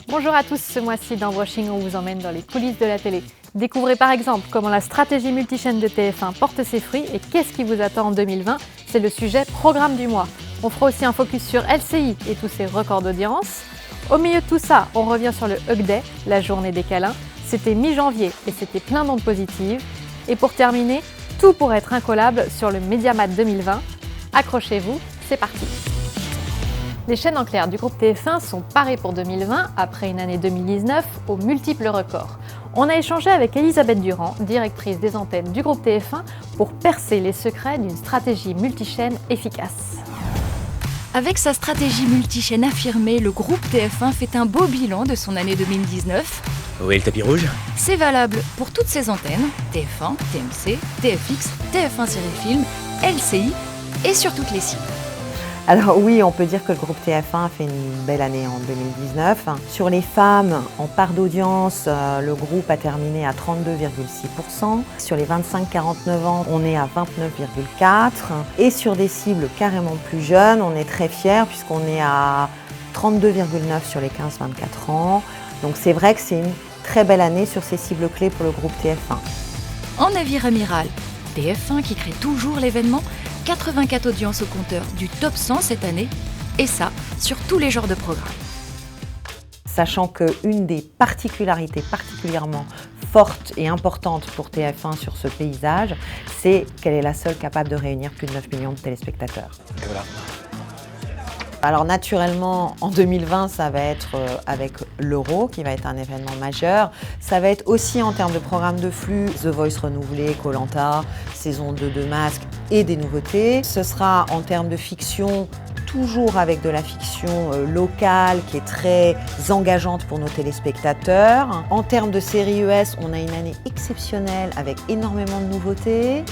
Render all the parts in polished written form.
Bonjour à tous, ce mois-ci dans Brushing, on vous emmène dans les coulisses de la télé. Découvrez par exemple comment la stratégie multichaîne de TF1 porte ses fruits et qu'est-ce qui vous attend en 2020. C'est le sujet programme du mois. On fera aussi un focus sur LCI et tous ses records d'audience. Au milieu de tout ça, on revient sur le Hug Day, la journée des câlins. C'était mi-janvier et c'était plein d'ondes positives. Et pour terminer, tout pour être incollable sur le Mediamat 2020. Accrochez-vous, c'est parti. Les chaînes en clair du groupe TF1 sont parées pour 2020 après une année 2019 aux multiples records. On a échangé avec Elisabeth Durand, directrice des antennes du groupe TF1, pour percer les secrets d'une stratégie multichaîne efficace. Avec sa stratégie multichaîne affirmée, le groupe TF1 fait un beau bilan de son année 2019. Où est le tapis rouge? C'est valable pour toutes ses antennes, TF1, TMC, TFX, TF1 Série Film, LCI et sur toutes les cibles. Alors oui, on peut dire que le groupe TF1 a fait une belle année en 2019. Sur les femmes, en part d'audience, le groupe a terminé à 32,6%. Sur les 25-49 ans, on est à 29,4%. Et sur des cibles carrément plus jeunes, on est très fiers puisqu'on est à 32,9% sur les 15-24 ans. Donc c'est vrai que c'est une très belle année sur ces cibles clés pour le groupe TF1. En navire amiral, TF1 qui crée toujours l'événement, 84 audiences au compteur du top 100 cette année, et ça, sur tous les genres de programmes. Sachant qu'une des particularités particulièrement fortes et importantes pour TF1 sur ce paysage, c'est qu'elle est la seule capable de réunir plus de 9 millions de téléspectateurs. Et voilà. Alors naturellement, en 2020, ça va être avec l'Euro, qui va être un événement majeur. Ça va être aussi en termes de programme de flux, The Voice renouvelé, Koh-Lanta, saison 2 de Masque et des nouveautés. Ce sera en termes de fiction, toujours avec de la fiction locale qui est très engageante pour nos téléspectateurs. En termes de séries US, on a une année exceptionnelle avec énormément de nouveautés.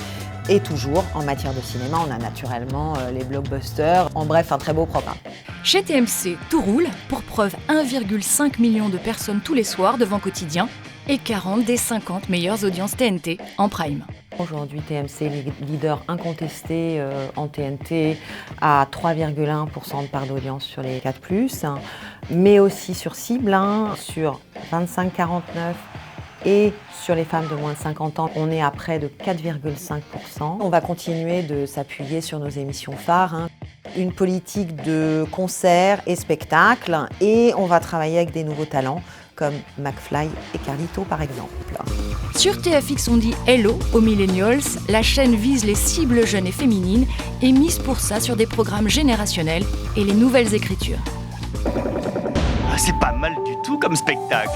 Et toujours, en matière de cinéma, on a naturellement les blockbusters. En bref, un très beau programme. Chez TMC, tout roule. Pour preuve, 1,5 million de personnes tous les soirs devant Quotidien et 40 des 50 meilleures audiences TNT en prime. Aujourd'hui, TMC est leader incontesté en TNT à 3,1% de part d'audience sur les 4+, mais aussi sur cible, sur 25-49 et sur les femmes de moins de 50 ans, on est à près de 4,5%. On va continuer de s'appuyer sur nos émissions phares, une politique de concerts et spectacles, et on va travailler avec des nouveaux talents comme McFly et Carlito par exemple. Sur TFX, on dit Hello aux millennials. La chaîne vise les cibles jeunes et féminines et mise pour ça sur des programmes générationnels et les nouvelles écritures. Ah, c'est pas mal du tout comme spectacle.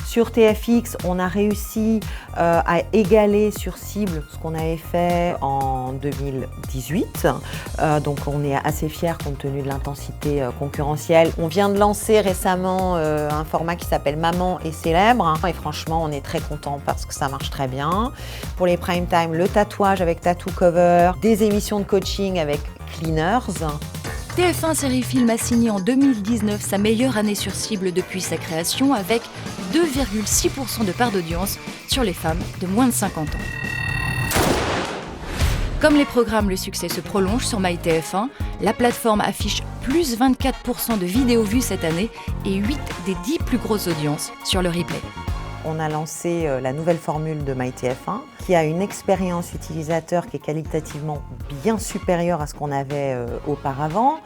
Sur TFX, on a réussi à égaler sur cible ce qu'on avait fait en 2018. Donc on est assez fiers compte tenu de l'intensité concurrentielle. On vient de lancer récemment un format qui s'appelle Maman est célèbre. Et franchement, on est très contents parce que ça marche très bien. Pour les prime time, le tatouage avec Tattoo Cover, des émissions de coaching avec Cleaners. TF1 Série Film a signé en 2019 sa meilleure année sur cible depuis sa création avec 2,6% de part d'audience sur les femmes de moins de 50 ans. Comme les programmes, le succès se prolonge sur MyTF1. La plateforme affiche plus 24% de vidéos vues cette année et 8 des 10 plus grosses audiences sur le replay. On a lancé la nouvelle formule de MyTF1 qui a une expérience utilisateur qui est qualitativement bien supérieure à ce qu'on avait auparavant.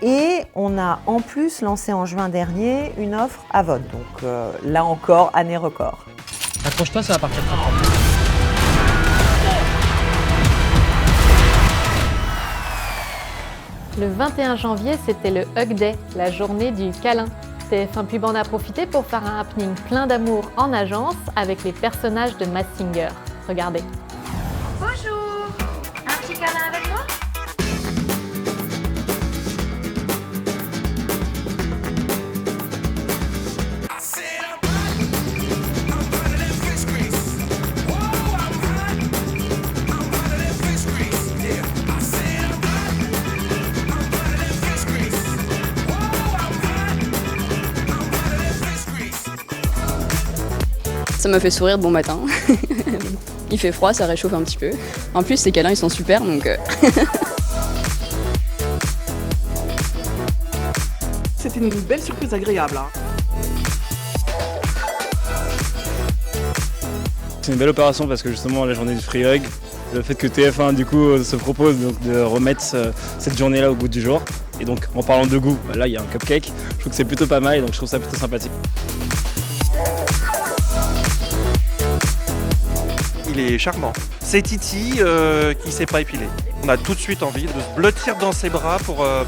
Et on a en plus lancé en juin dernier une offre à vote. Donc là encore, année record. Accroche-toi, ça va partir très fort. Le 21 janvier, c'était le Hug Day, la journée du câlin. TF1 Pub en a profité pour faire un happening plein d'amour en agence avec les personnages de Masked Singer. Regardez. Bonjour, un petit câlin avec moi? Ça m'a fait sourire de bon matin. Il fait froid, ça réchauffe un petit peu. En plus, ces câlins, ils sont super, donc... été une belle surprise agréable. Hein. C'est une belle opération parce que justement la journée du Free Hug, le fait que TF1 du coup se propose donc, de remettre cette journée-là au goût du jour. Et donc en parlant de goût, là il y a un cupcake, je trouve que c'est plutôt pas mal et donc je trouve ça plutôt sympathique. Il est charmant. C'est Titi qui s'est pas épilé. On a tout de suite envie de se blottir dans ses bras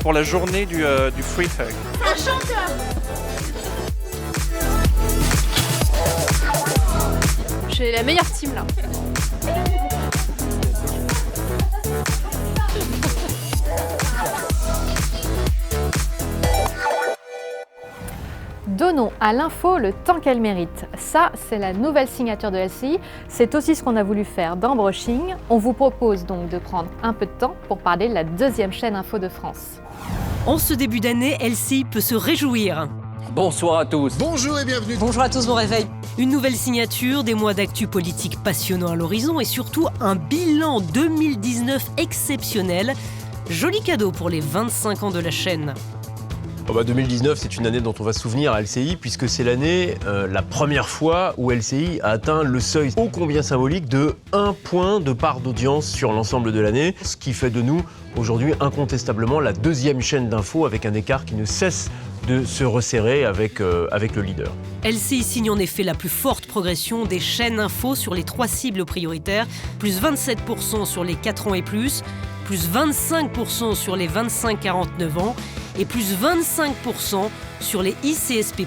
pour la journée du Free Hug. Un chanteur. J'ai la meilleure team là. Donnons à l'info le temps qu'elle mérite. Ça, c'est la nouvelle signature de LCI. C'est aussi ce qu'on a voulu faire dans Brushing. On vous propose donc de prendre un peu de temps pour parler de la deuxième chaîne info de France. En ce début d'année, LCI peut se réjouir. Bonsoir à tous. Bonjour et bienvenue. Bonjour à tous, bon réveil. Une nouvelle signature, des mois d'actu politique passionnants à l'horizon et surtout un bilan 2019 exceptionnel. Joli cadeau pour les 25 ans de la chaîne. 2019, c'est une année dont on va se souvenir à LCI, puisque c'est l'année, la première fois où LCI a atteint le seuil ô combien symbolique de 1 point de part d'audience sur l'ensemble de l'année, ce qui fait de nous, aujourd'hui, incontestablement la deuxième chaîne d'info avec un écart qui ne cesse de se resserrer avec le leader. LCI signe en effet la plus forte progression des chaînes info sur les 3 cibles prioritaires, plus 27% sur les 4 ans et plus 25% sur les 25-49 ans, et plus 25% sur les ICSP+.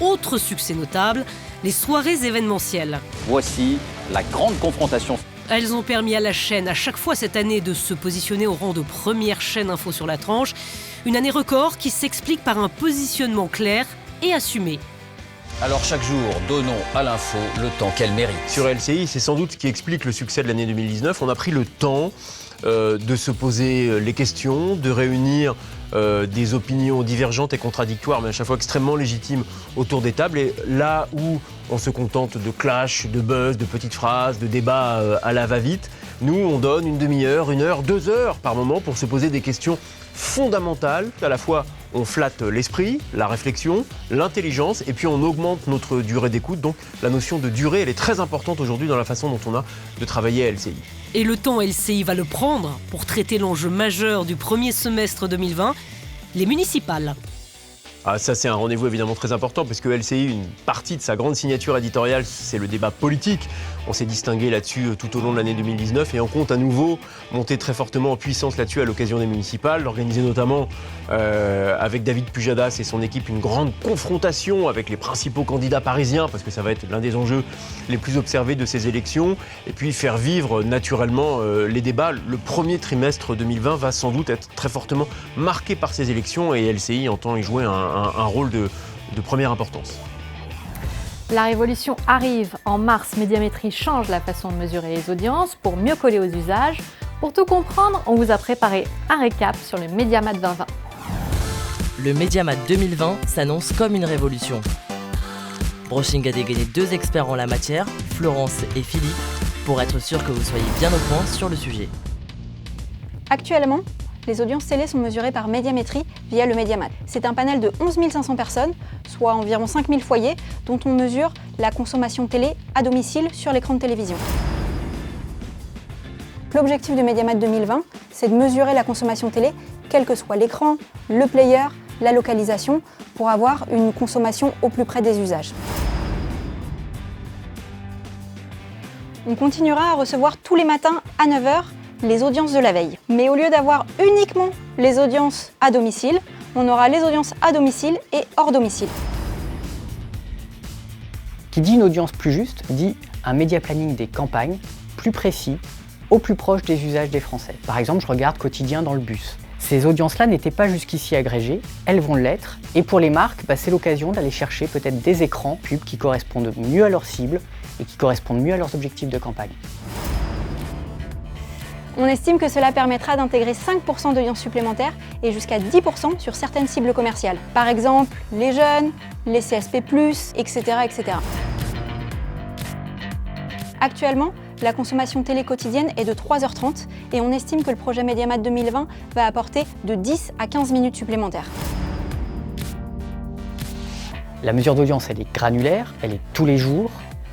Autre succès notable, les soirées événementielles. Voici la grande confrontation. Elles ont permis à la chaîne à chaque fois cette année de se positionner au rang de première chaîne info sur la tranche. Une année record qui s'explique par un positionnement clair et assumé. Alors chaque jour, donnons à l'info le temps qu'elle mérite. Sur LCI, c'est sans doute ce qui explique le succès de l'année 2019. On a pris le temps de se poser les questions, de réunir des opinions divergentes et contradictoires, mais à chaque fois extrêmement légitimes autour des tables. Et là où on se contente de clash, de buzz, de petites phrases, de débats à la va-vite, nous, on donne une demi-heure, 1 heure, 2 heures par moment pour se poser des questions fondamentales. À la fois, on flatte l'esprit, la réflexion, l'intelligence, et puis on augmente notre durée d'écoute. Donc la notion de durée, elle est très importante aujourd'hui dans la façon dont on a de travailler à LCI. Et le temps, LCI va le prendre pour traiter l'enjeu majeur du premier semestre 2020, les municipales. Ah, ça, c'est un rendez-vous évidemment très important parce que LCI, une partie de sa grande signature éditoriale, c'est le débat politique. On s'est distingué là-dessus tout au long de l'année 2019 et on compte à nouveau monter très fortement en puissance là-dessus à l'occasion des municipales, organiser notamment avec David Pujadas et son équipe une grande confrontation avec les principaux candidats parisiens parce que ça va être l'un des enjeux les plus observés de ces élections et puis faire vivre naturellement les débats. Le premier trimestre 2020 va sans doute être très fortement marqué par ces élections et LCI entend y jouer un rôle de première importance. La révolution arrive. En mars, Médiamétrie change la façon de mesurer les audiences pour mieux coller aux usages. Pour tout comprendre, on vous a préparé un récap sur le Mediamat 2020. Le Mediamat 2020 s'annonce comme une révolution. Brushing a dégainé 2 experts en la matière, Florence et Philippe, pour être sûr que vous soyez bien au point sur le sujet. Actuellement, les audiences télé sont mesurées par Médiamétrie via le Mediamat. C'est un panel de 11 500 personnes, soit environ 5 000 foyers, dont on mesure la consommation télé à domicile sur l'écran de télévision. L'objectif de Mediamat 2020, c'est de mesurer la consommation télé, quel que soit l'écran, le player, la localisation, pour avoir une consommation au plus près des usages. On continuera à recevoir tous les matins à 9h les audiences de la veille. Mais au lieu d'avoir uniquement les audiences à domicile, on aura les audiences à domicile et hors domicile. Qui dit une audience plus juste, dit un média planning des campagnes plus précis, au plus proche des usages des Français. Par exemple, je regarde Quotidien dans le bus. Ces audiences-là n'étaient pas jusqu'ici agrégées, elles vont l'être. Et pour les marques, c'est l'occasion d'aller chercher peut-être des écrans pubs qui correspondent mieux à leur cible et qui correspondent mieux à leurs objectifs de campagne. On estime que cela permettra d'intégrer 5% d'audience supplémentaires et jusqu'à 10% sur certaines cibles commerciales. Par exemple, les jeunes, les CSP+, etc. etc. Actuellement, la consommation télé quotidienne est de 3h30 et on estime que le projet Mediamat 2020 va apporter de 10 à 15 minutes supplémentaires. La mesure d'audience, elle est granulaire, elle est tous les jours,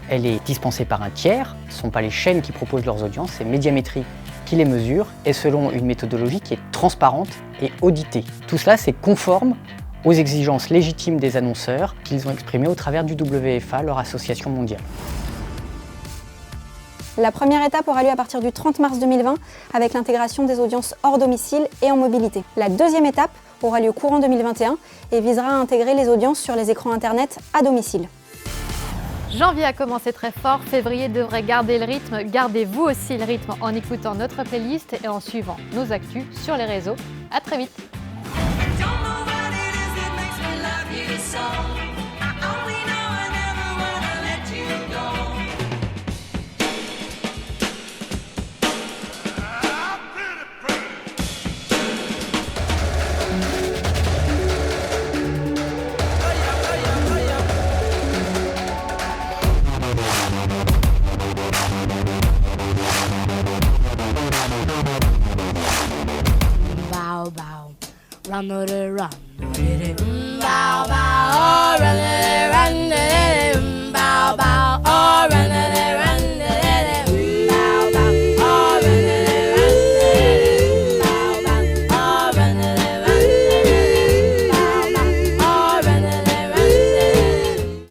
elle est dispensée par un tiers. Ce ne sont pas les chaînes qui proposent leurs audiences, c'est Médiamétrie qui les mesure, et selon une méthodologie qui est transparente et auditée. Tout cela, c'est conforme aux exigences légitimes des annonceurs qu'ils ont exprimées au travers du WFA, leur association mondiale. La première étape aura lieu à partir du 30 mars 2020 avec l'intégration des audiences hors domicile et en mobilité. La deuxième étape aura lieu courant 2021 et visera à intégrer les audiences sur les écrans internet à domicile. Janvier a commencé très fort, février devrait garder le rythme. Gardez-vous aussi le rythme en écoutant notre playlist et en suivant nos actus sur les réseaux. À très vite. Bow bow, run, run, run, bow bow, run.